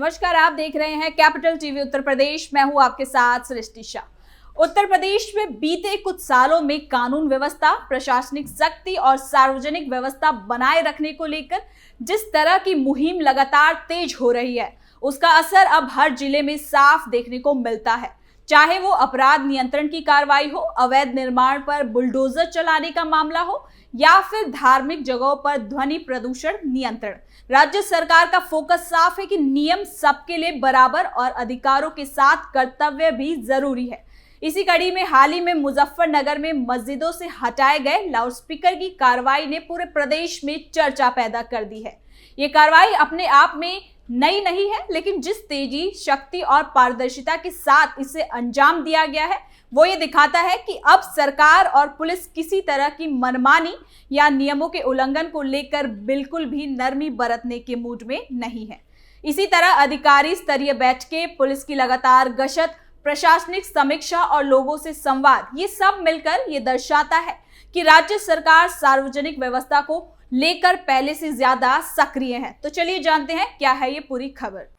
नमस्कार, आप देख रहे हैं कैपिटल टीवी उत्तर प्रदेश। मैं हूं आपके साथ सृष्टि शाह। उत्तर प्रदेश में बीते कुछ सालों में कानून व्यवस्था, प्रशासनिक शक्ति और सार्वजनिक व्यवस्था बनाए रखने को लेकर जिस तरह की मुहिम लगातार तेज हो रही है, उसका असर अब हर जिले में साफ देखने को मिलता है। चाहे वो अपराध नियंत्रण की कार्रवाई हो, अवैध निर्माण पर बुलडोजर चलाने का मामला हो या फिर धार्मिक जगहों पर ध्वनि प्रदूषण नियंत्रण, राज्य सरकार का फोकस साफ है कि नियम सबके लिए बराबर और अधिकारों के साथ कर्तव्य भी जरूरी है। इसी कड़ी में हाल ही में मुजफ्फरनगर में मस्जिदों से हटाए गए लाउडस्पीकर की कार्रवाई ने पूरे प्रदेश में चर्चा पैदा कर दी है। ये कार्रवाई अपने आप में नई नहीं है, लेकिन जिस तेजी, शक्ति और पारदर्शिता के साथ इसे अंजाम दिया गया है, वो ये दिखाता है कि अब सरकार और पुलिस किसी तरह की मनमानी या नियमों के उल्लंघन को लेकर बिल्कुल भी नरमी बरतने के मूड में नहीं है। इसी तरह अधिकारी स्तरीय बैठकें, पुलिस की लगातार गश्त, प्रशासनिक समीक्षा और लोगों से संवाद, ये सब मिलकर ये दर्शाता है कि राज्य सरकार सार्वजनिक व्यवस्था को लेकर पहले से ज्यादा सक्रिय है। तो चलिए जानते हैं क्या है ये पूरी खबर।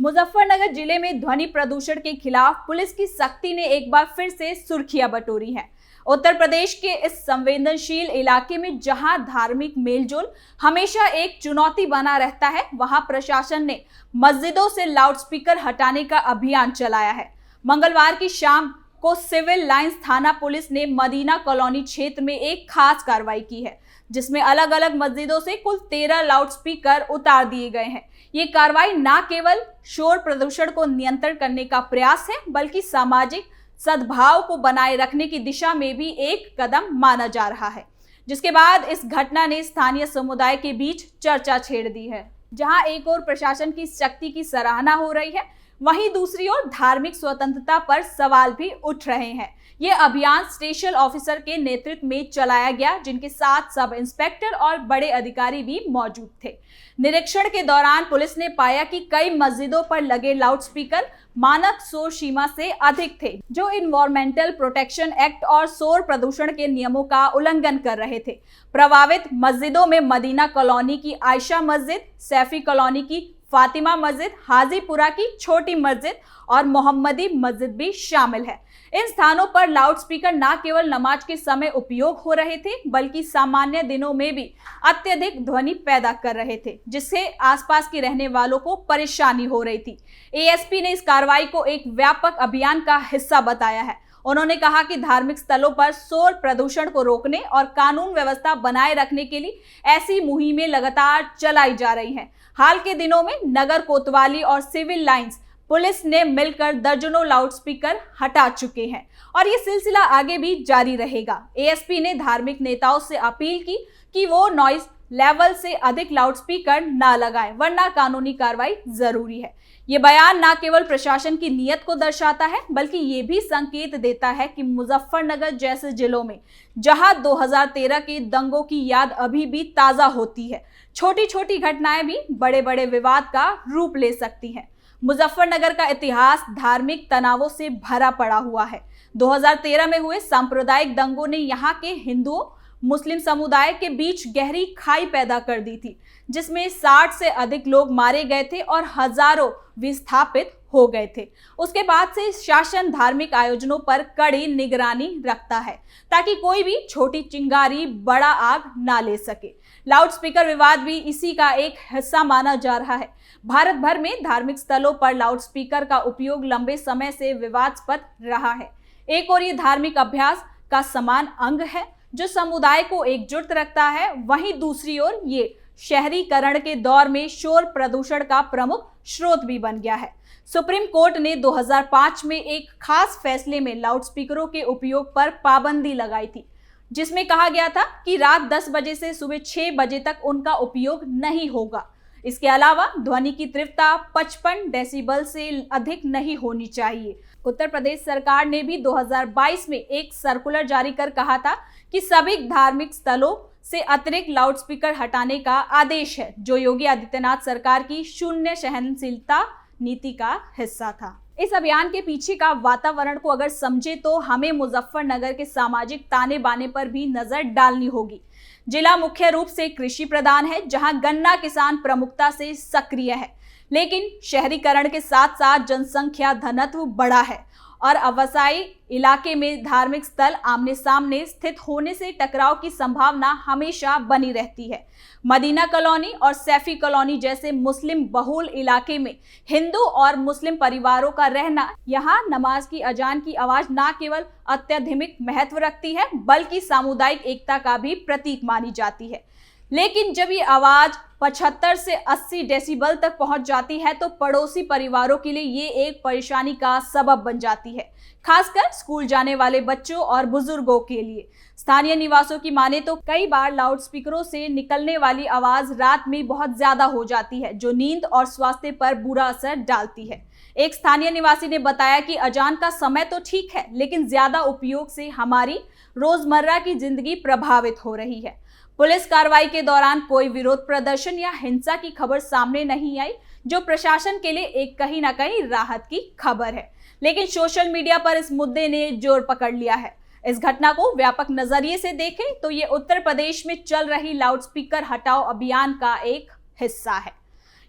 मुजफ्फरनगर जिले में ध्वनि प्रदूषण के खिलाफ पुलिस की सख्ती ने एक बार फिर से सुर्खियां बटोरी हैं। उत्तर प्रदेश के इस संवेदनशील इलाके में जहां धार्मिक मेलजोल हमेशा एक चुनौती बना रहता है, वहां प्रशासन ने मस्जिदों से लाउडस्पीकर हटाने का अभियान चलाया है। मंगलवार की शाम को सिविल लाइंस थाना पुलिस ने मदीना कॉलोनी क्षेत्र में एक खास कार्रवाई की है, जिसमें अलग अलग मस्जिदों से कुल 13 लाउडस्पीकर उतार दिए गए हैं। ये कार्रवाई न केवल शोर प्रदूषण को नियंत्रण करने का प्रयास है, बल्कि सामाजिक सद्भाव को बनाए रखने की दिशा में भी एक कदम माना जा रहा है, जिसके बाद इस घटना ने स्थानीय समुदाय के बीच चर्चा छेड़ दी है। जहां एक ओर प्रशासन की शक्ति की सराहना हो रही है, वहीं दूसरी ओर धार्मिक स्वतंत्रता पर सवाल भी उठ रहे हैं। ये अभियान स्टेशन ऑफिसर के नेतृत्व में चलाया गया, जिनके साथ सब इंस्पेक्टर और बड़े अधिकारी भी मौजूद थे। निरीक्षण के दौरान पुलिस ने पाया कि कई मस्जिदों पर लगे लाउडस्पीकर मानक शोर सीमा से अधिक थे, जो इन्वायरमेंटल प्रोटेक्शन एक्ट और शोर प्रदूषण के नियमों का उल्लंघन कर रहे थे। प्रभावित मस्जिदों में मदीना कॉलोनी की आयशा मस्जिद, सैफी कॉलोनी की फातिमा मस्जिद, हाजीपुरा की छोटी मस्जिद और मोहम्मदी मस्जिद भी शामिल है। इन स्थानों पर लाउडस्पीकर न केवल नमाज के समय उपयोग हो रहे थे, बल्कि सामान्य दिनों में भी अत्यधिक ध्वनि पैदा कर रहे थे, जिससे आसपास के रहने वालों को परेशानी हो रही थी। एएसपी ने इस कार्रवाई को एक व्यापक अभियान का हिस्सा बताया है। उन्होंने कहा कि धार्मिक स्थलों पर शोर प्रदूषण को रोकने और कानून व्यवस्था बनाए रखने के लिए ऐसी मुहिमें लगातार चलाई जा रही हैं। हाल के दिनों में नगर कोतवाली और सिविल लाइंस पुलिस ने मिलकर दर्जनों लाउडस्पीकर हटा चुके हैं और ये सिलसिला आगे भी जारी रहेगा। एएसपी ने धार्मिक नेताओं से अपील की कि वो नॉइज लेवल से अधिक लाउडस्पीकर ना लगाएं, वरना कानूनी कार्रवाई जरूरी है। ये बयान न केवल प्रशासन की नीयत को दर्शाता है, बल्कि ये भी संकेत देता है कि मुजफ्फरनगर जैसे जिलों में जहां 2013 के दंगों की याद अभी भी ताजा होती है, छोटी छोटी घटनाएं भी बड़े बड़े विवाद का रूप ले सकती हैं। मुजफ्फरनगर का इतिहास धार्मिक तनावों से भरा पड़ा हुआ है। 2013 में हुए सांप्रदायिक दंगों ने यहाँ के हिंदुओं मुस्लिम समुदाय के बीच गहरी खाई पैदा कर दी थी, जिसमें 60 से अधिक लोग मारे गए थे और हजारों विस्थापित हो गए थे। उसके बाद से शासन धार्मिक आयोजनों पर कड़ी निगरानी रखता है, ताकि कोई भी छोटी चिंगारी बड़ा आग ना ले सके। लाउडस्पीकर विवाद भी इसी का एक हिस्सा माना जा रहा है। भारत भर में धार्मिक स्थलों पर लाउडस्पीकर का उपयोग लंबे समय से विवादास्पद रहा है। एक और ये धार्मिक अभ्यास का समान अंग है जो समुदाय को एकजुट रखता है, वहीं दूसरी ओर ये शहरीकरण के दौर में शोर प्रदूषण का प्रमुख स्रोत भी बन गया है। सुप्रीम कोर्ट ने 2005 में एक खास फैसले में लाउडस्पीकरों के उपयोग पर पाबंदी लगाई थी, जिसमें कहा गया था कि रात 10 बजे से सुबह 6 बजे तक उनका उपयोग नहीं होगा। इसके अलावा ध्वनि की तीव्रता 55 डेसिबल से अधिक नहीं होनी चाहिए। उत्तर प्रदेश सरकार ने भी 2022 में एक सर्कुलर जारी कर कहा था कि सभी धार्मिक स्थलों से अतिरिक्त लाउडस्पीकर हटाने का आदेश है, जो योगी आदित्यनाथ सरकार की शून्य सहनशीलता नीति का हिस्सा था। इस अभियान के पीछे का वातावरण को अगर समझे तो हमें मुजफ्फरनगर के सामाजिक ताने बाने पर भी नजर डालनी होगी। जिला मुख्य रूप से कृषि प्रधान है, जहां गन्ना किसान प्रमुखता से सक्रिय है, लेकिन शहरीकरण के साथ साथ जनसंख्या घनत्व बढ़ा है और आवासीय इलाके में धार्मिक स्थल आमने सामने स्थित होने से टकराव की संभावना हमेशा बनी रहती है। मदीना कॉलोनी और सैफी कॉलोनी जैसे मुस्लिम बहुल इलाके में हिंदू और मुस्लिम परिवारों का रहना यहाँ नमाज की अजान की आवाज न केवल अत्यधिक महत्व रखती है बल्कि सामुदायिक एकता का भी प्रतीक मानी जाती है। लेकिन जब ये आवाज 75 से 80 डेसिबल तक पहुंच जाती है तो पड़ोसी परिवारों के लिए ये एक परेशानी का सबब बन जाती है, खासकर स्कूल जाने वाले बच्चों और बुजुर्गों के लिए। स्थानीय निवासियों की माने तो कई बार लाउडस्पीकरों से निकलने वाली आवाज रात में बहुत ज्यादा हो जाती है, जो नींद और स्वास्थ्य पर बुरा असर डालती है। एक स्थानीय निवासी ने बताया कि अजान का समय तो ठीक है, लेकिन ज्यादा उपयोग से हमारी रोजमर्रा की जिंदगी प्रभावित हो रही है। पुलिस कार्रवाई के दौरान कोई विरोध प्रदर्शन या हिंसा की खबर सामने नहीं आई, जो प्रशासन के लिए एक कहीं ना कहीं राहत की खबर है। लेकिन सोशल मीडिया पर इस मुद्दे ने जोर पकड़ लिया है। इस घटना को व्यापक नजरिए से देखें तो ये उत्तर प्रदेश में चल रही लाउडस्पीकर हटाओ अभियान का एक हिस्सा है।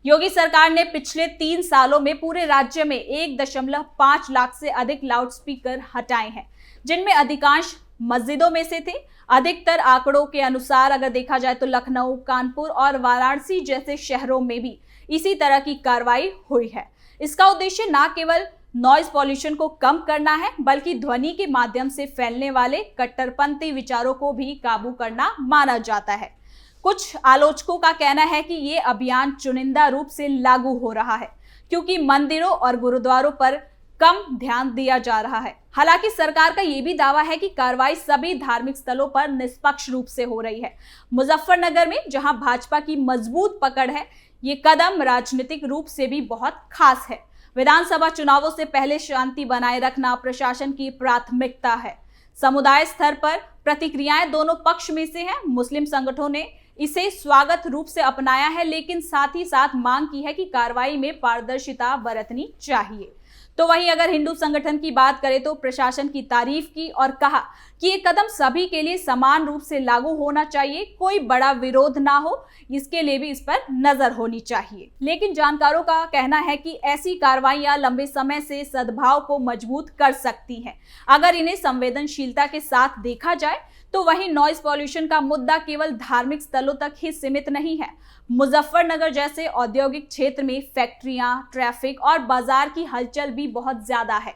योगी सरकार ने पिछले 3 सालों में पूरे राज्य में 1.5 लाख से अधिक लाउडस्पीकर हटाए हैं, जिनमें अधिकांश मस्जिदों में से थे। अधिकतर आंकड़ों के अनुसार अगर देखा जाए तो लखनऊ, कानपुर और वाराणसी जैसे शहरों में भी इसी तरह की कार्रवाई हुई है। इसका उद्देश्य न केवल नॉइज पॉल्यूशन को कम करना है बल्कि ध्वनि के माध्यम से फैलने वाले कट्टरपंथी विचारों को भी काबू करना माना जाता है। कुछ आलोचकों का कहना है कि ये अभियान चुनिंदा रूप से लागू हो रहा है क्योंकि मंदिरों और गुरुद्वारों पर कम ध्यान दिया जा रहा है। हालांकि सरकार का यह भी दावा है कि कार्रवाई सभी धार्मिक स्थलों पर निष्पक्ष रूप से हो रही है। मुजफ्फरनगर में जहां भाजपा की मजबूत पकड़ है, ये कदम राजनीतिक रूप से भी बहुत खास है। विधानसभा चुनावों से पहले शांति बनाए रखना प्रशासन की प्राथमिकता है। समुदाय स्तर पर प्रतिक्रियाएं दोनों पक्ष में से हैं। मुस्लिम संगठनों ने इसे स्वागत रूप से अपनाया है, लेकिन साथ ही साथ मांग की है कि कार्रवाई में पारदर्शिता बरतनी चाहिए। तो वहीं अगर हिंदू संगठन की बात करें तो प्रशासन की तारीफ की और कहा कि ये कदम सभी के लिए समान रूप से लागू होना चाहिए, कोई बड़ा विरोध ना हो, इसके लिए भी इस पर नजर होनी चाहिए। लेकिन जानकारों का कहना है कि ऐसी कार्रवाइयां लंबे समय से सद्भाव को मजबूत कर सकती हैं अगर इन्हें संवेदनशीलता के साथ देखा जाए। तो वहीं नॉइज पॉल्यूशन का मुद्दा केवल धार्मिक स्थलों तक ही सीमित नहीं है। मुजफ्फरनगर जैसे औद्योगिक क्षेत्र में फैक्ट्रियां, ट्रैफिक और बाजार की हलचल भी बहुत ज्यादा है।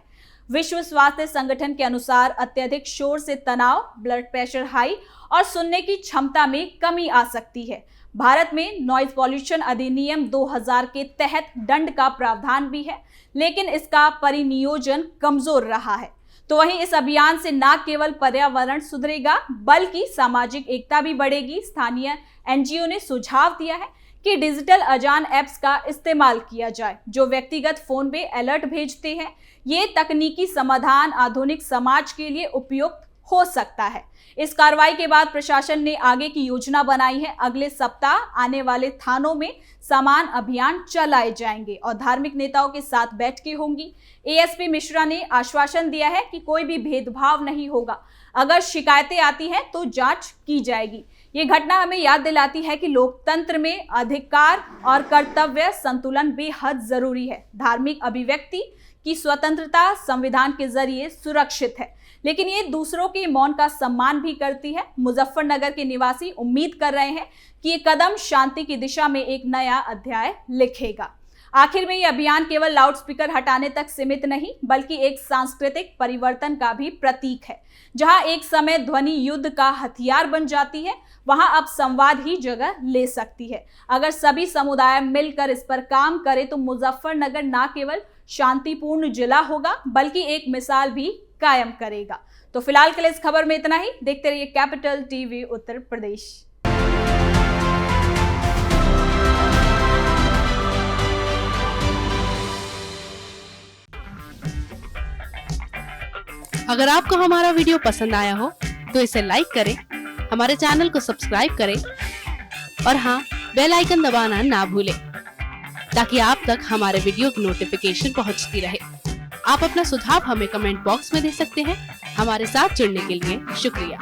विश्व स्वास्थ्य संगठन के अनुसार अत्यधिक शोर से तनाव, ब्लड प्रेशर हाई और सुनने की क्षमता में कमी आ सकती है। भारत में नॉइज पॉल्यूशन अधिनियम 2000 के तहत दंड का प्रावधान भी है, लेकिन इसका परिनियोजन कमजोर रहा है। तो वहीं इस अभियान से न केवल पर्यावरण सुधरेगा बल्कि सामाजिक एकता भी बढ़ेगी। स्थानीय एनजीओ ने सुझाव दिया है कि डिजिटल अजान ऐप्स का इस्तेमाल किया जाए, जो व्यक्तिगत फोन पे अलर्ट भेजते हैं। ये तकनीकी समाधान आधुनिक समाज के लिए उपयुक्त हो सकता है। इस कार्रवाई के बाद प्रशासन ने आगे की योजना बनाई है। अगले सप्ताह आने वाले थानों में समान अभियान चलाए जाएंगे और धार्मिक नेताओं के साथ बैठकें होंगी। एएसपी मिश्रा ने आश्वासन दिया है कि कोई भी भेदभाव नहीं होगा। अगर शिकायतें आती हैं तो जांच की जाएगी। ये घटना हमें याद दिलाती है कि लोकतंत्र में अधिकार और कर्तव्य संतुलन बेहद जरूरी है। धार्मिक अभिव्यक्ति की स्वतंत्रता संविधान के जरिए सुरक्षित है, लेकिन ये दूसरों के मौन का सम्मान भी करती है। मुजफ्फरनगर के निवासी उम्मीद कर रहे हैं कि ये कदम शांति की दिशा में एक नया अध्याय लिखेगा। आखिर में ये अभियान केवल लाउडस्पीकर हटाने तक सीमित नहीं बल्कि एक सांस्कृतिक परिवर्तन का भी प्रतीक है। जहां एक समय ध्वनि युद्ध का हथियार बन जाती है, वहां अब संवाद ही जगह ले सकती है। अगर सभी समुदाय मिलकर इस पर काम करे तो मुजफ्फरनगर न केवल शांतिपूर्ण जिला होगा बल्कि एक मिसाल भी कायम करेगा। तो फिलहाल के लिए इस खबर में इतना ही। देखते रहिए कैपिटल टीवी उत्तर प्रदेश। अगर आपको हमारा वीडियो पसंद आया हो तो इसे लाइक करें, हमारे चैनल को सब्सक्राइब करें और हाँ, बेल आइकन दबाना ना भूलें ताकि आप तक हमारे वीडियो की नोटिफिकेशन पहुंचती रहे। आप अपना सुझाव हमें कमेंट बॉक्स में दे सकते हैं। हमारे साथ जुड़ने के लिए शुक्रिया।